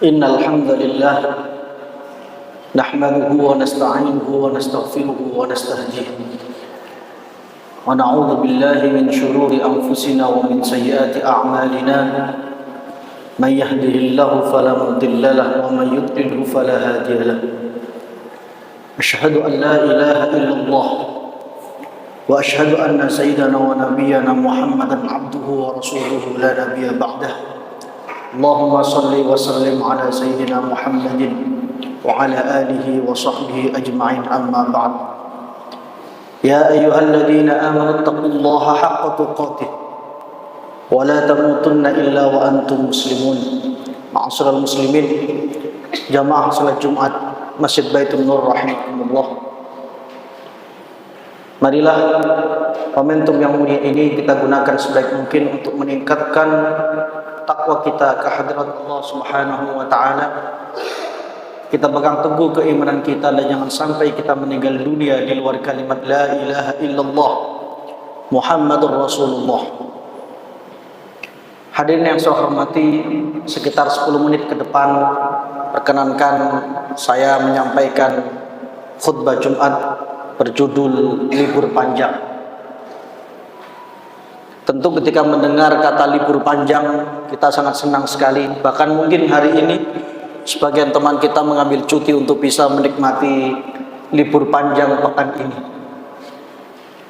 إن الحمد لله نحمده ونستعينه ونستغفره ونستهديه ونعوذ بالله من شرور أنفسنا ومن سيئات أعمالنا من يهده الله فلا مضل له ومن يضلله فلا هادي له أشهد أن لا إله إلا الله وأشهد أن سيدنا ونبينا محمدا عبده ورسوله لا نبي بعده اللهم صل وسلم على سيدنا محمد وعلى آله وصحبه أجمعين أما بعد يا أيها الذين آمنوا اتقوا الله حق تقاته ولا تموتن إلا وأنتم مسلمون معاشر المسلمين jamaah salat Jumat Masjid Baitul Nur rahimakumullah. Marilah momentum yang mulia ini kita gunakan sebaik mungkin untuk meningkatkan takwa kita ke hadirat Allah Subhanahu wa taala. Kita pegang teguh keimanan kita dan jangan sampai kita meninggal dunia di luar kalimat la ilaha illallah Muhammadur Rasulullah. Hadirin yang saya hormati, sekitar 10 menit ke depan perkenankan saya menyampaikan khutbah Jumat berjudul libur panjang. Tentu ketika mendengar kata libur panjang kita sangat senang sekali. Bahkan mungkin hari ini sebagian teman kita mengambil cuti untuk bisa menikmati libur panjang pekan ini.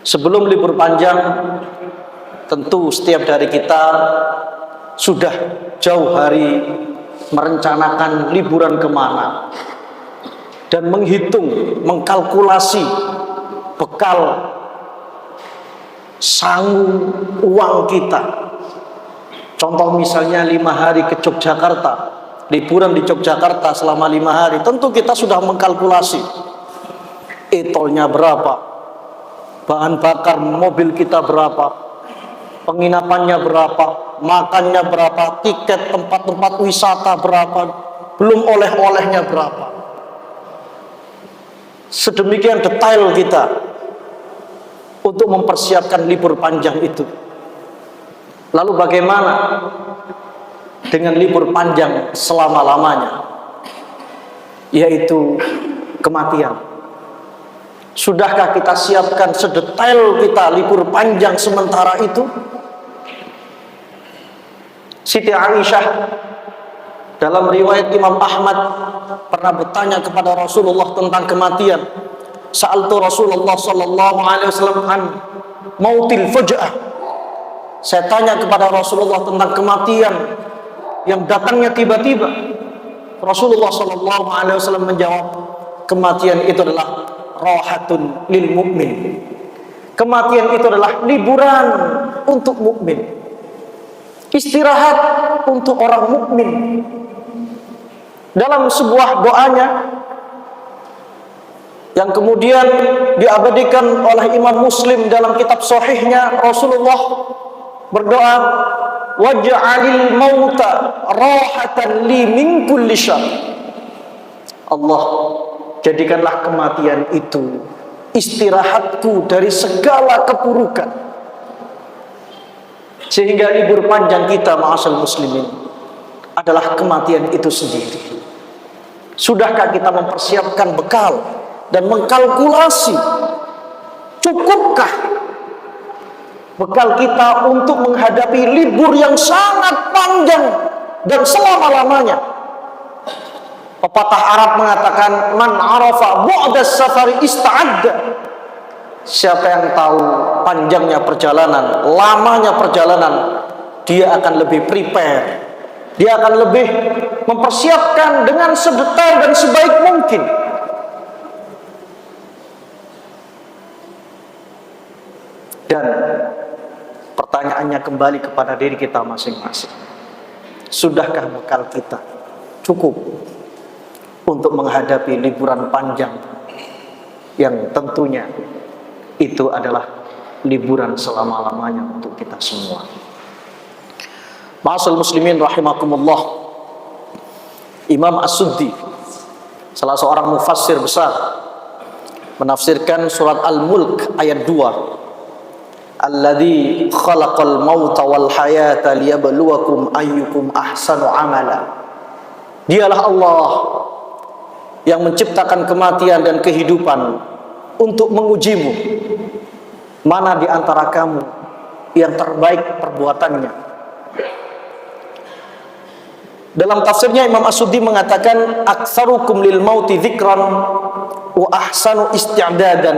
Sebelum libur panjang, tentu setiap dari kita sudah jauh hari merencanakan liburan kemana dan menghitung, mengkalkulasi bekal sangu uang kita. Contoh misalnya 5 hari ke Yogyakarta, liburan di Yogyakarta selama 5 hari, tentu kita sudah mengkalkulasi e-tolnya berapa, bahan bakar mobil kita berapa, penginapannya berapa, makannya berapa, tiket tempat-tempat wisata berapa, belum oleh-olehnya berapa. Sedemikian detail kita untuk mempersiapkan libur panjang itu. Lalu bagaimana dengan libur panjang selama-lamanya, yaitu kematian? Sudahkah kita siapkan sedetail kita libur panjang sementara itu? Siti Aisyah dalam riwayat Imam Ahmad pernah bertanya kepada Rasulullah tentang kematian. Sa'altu Rasulullah sallallahu alaihi wasallam an mautil fuj'ah. Saya tanya kepada Rasulullah tentang kematian yang datangnya tiba-tiba. Rasulullah sallallahu alaihi wasallam menjawab, kematian itu adalah rahatun lil mu'min. Kematian itu adalah liburan untuk mukmin. Istirahat untuk orang mukmin. Dalam sebuah doanya yang kemudian diabadikan oleh Imam Muslim dalam kitab sahihnya, Rasulullah berdoa, waj'alil mauta rahatan li min kulli syarr. Allah, jadikanlah kematian itu istirahatku dari segala keburukan. Sehingga libur panjang kita ma'asal muslimin adalah kematian itu sendiri. Sudahkah kita mempersiapkan bekal dan mengkalkulasi cukupkah bekal kita untuk menghadapi libur yang sangat panjang dan selama-lamanya? Pepatah Arab mengatakan, man arafa bu'das safari ista'adda. Siapa yang tahu panjangnya perjalanan, lamanya perjalanan, dia akan lebih prepare. Dia akan lebih mempersiapkan dengan sedetail dan sebaik mungkin. Dan pertanyaannya kembali kepada diri kita masing-masing. Sudahkah bekal kita cukup untuk menghadapi liburan panjang yang tentunya itu adalah liburan selama-lamanya untuk kita semua? Ma'asal muslimin rahimakumullah, Imam As-Suddi, salah seorang mufassir besar, menafsirkan surat Al-Mulk ayat 2. Alladzi khalaqal mauta wal hayata liyabluwakum ayyukum ahsanu amala. Dialah Allah yang menciptakan kematian dan kehidupan untuk mengujimu, mana di antara kamu yang terbaik perbuatannya. Dalam tafsirnya Imam As-Suddi mengatakan, aktsarukum lil mauti dzikran wa ahsanu isti'dadan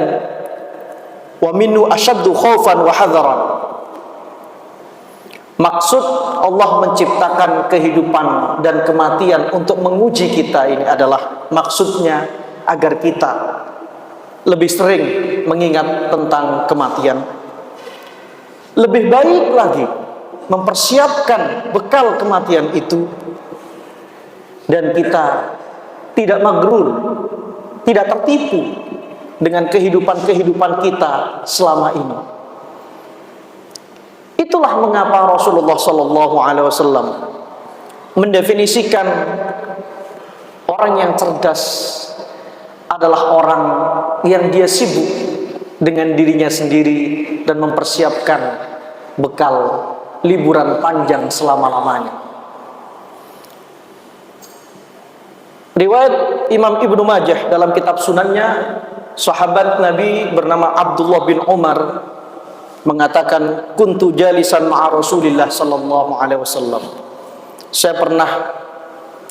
wa minhu ashaddu khaufan wa hadharan. Maksud Allah menciptakan kehidupan dan kematian untuk menguji kita ini adalah maksudnya agar kita lebih sering mengingat tentang kematian. Lebih baik lagi mempersiapkan bekal kematian itu, dan kita tidak magrur, tidak tertipu dengan kehidupan-kehidupan kita selama ini. Itulah mengapa Rasulullah SAW mendefinisikan orang yang cerdas adalah orang yang dia sibuk dengan dirinya sendiri dan mempersiapkan bekal liburan panjang selama-lamanya. Riwayat Imam Ibnu Majah dalam kitab Sunannya, sahabat Nabi bernama Abdullah bin Umar mengatakan, kuntu jalisan ma'a Rasulillah sallallahu alaihi wasallam. Saya pernah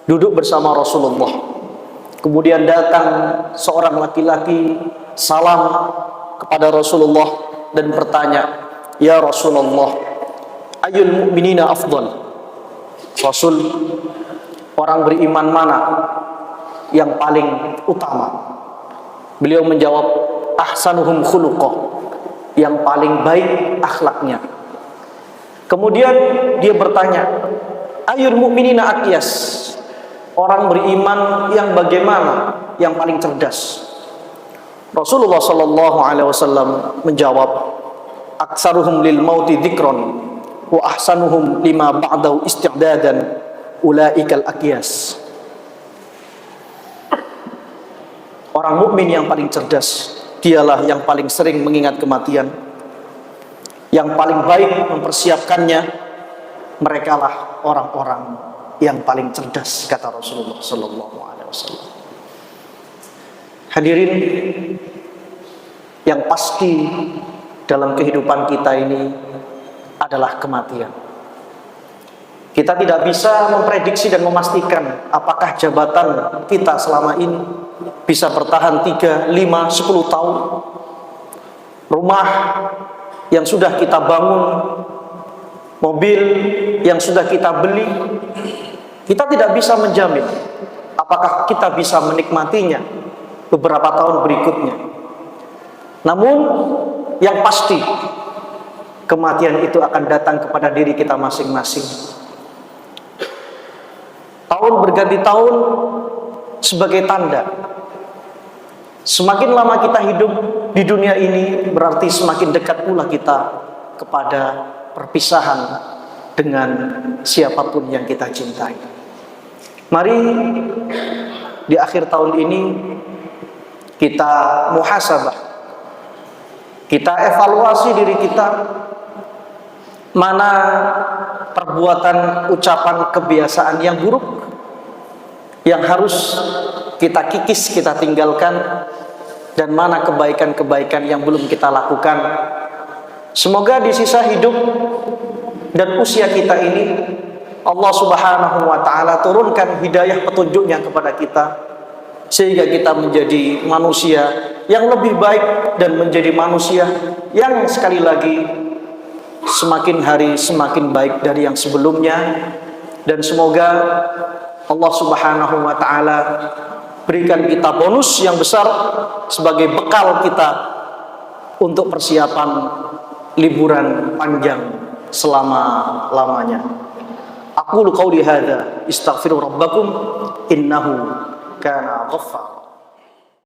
duduk bersama Rasulullah. Kemudian datang seorang laki-laki salam kepada Rasulullah dan bertanya, "Ya Rasulullah, ayyul mu'minina afdal?" Rasul, orang beriman mana yang paling utama? Beliau menjawab, ahsanuhum khuluqah, yang paling baik akhlaknya. Kemudian dia bertanya, ayyul mu'minina aqyas, orang beriman yang bagaimana yang paling cerdas? Rasulullah sallallahu alaihi wasallam menjawab, aktsaruhum lil mauti dzikran wa ahsanuhum lima ba'dahu isti'dadan ulaikal aqyas. Orang mukmin yang paling cerdas dialah yang paling sering mengingat kematian, yang paling baik mempersiapkannya. Merekalah orang-orang yang paling cerdas, kata Rasulullah sallallahu alaihi wasallam. Hadirin, yang pasti dalam kehidupan kita ini adalah kematian. Kita tidak bisa memprediksi dan memastikan apakah jabatan kita selama ini bisa bertahan 3, 5, 10 tahun. Rumah yang sudah kita bangun, mobil yang sudah kita beli, kita tidak bisa menjamin apakah kita bisa menikmatinya beberapa tahun berikutnya. Namun yang pasti, kematian itu akan datang kepada diri kita masing-masing. Tahun berganti tahun sebagai tanda. Semakin lama kita hidup di dunia ini, berarti semakin dekat pula kita kepada perpisahan dengan siapapun yang kita cintai. Mari di akhir tahun ini kita muhasabah, kita evaluasi diri kita, mana perbuatan, ucapan, kebiasaan yang buruk yang harus kita kikis, kita tinggalkan, dan mana kebaikan-kebaikan yang belum kita lakukan. Semoga di sisa hidup dan usia kita ini Allah Subhanahu wa ta'ala turunkan hidayah petunjuknya kepada kita, sehingga kita menjadi manusia yang lebih baik dan menjadi manusia yang sekali lagi semakin hari semakin baik dari yang sebelumnya. Dan semoga Allah Subhanahu wa ta'ala berikan kita bonus yang besar sebagai bekal kita untuk persiapan liburan panjang selama-lamanya. Aqulu qauli hadza, astaghfiru rabbakum innahu kana ghaffar.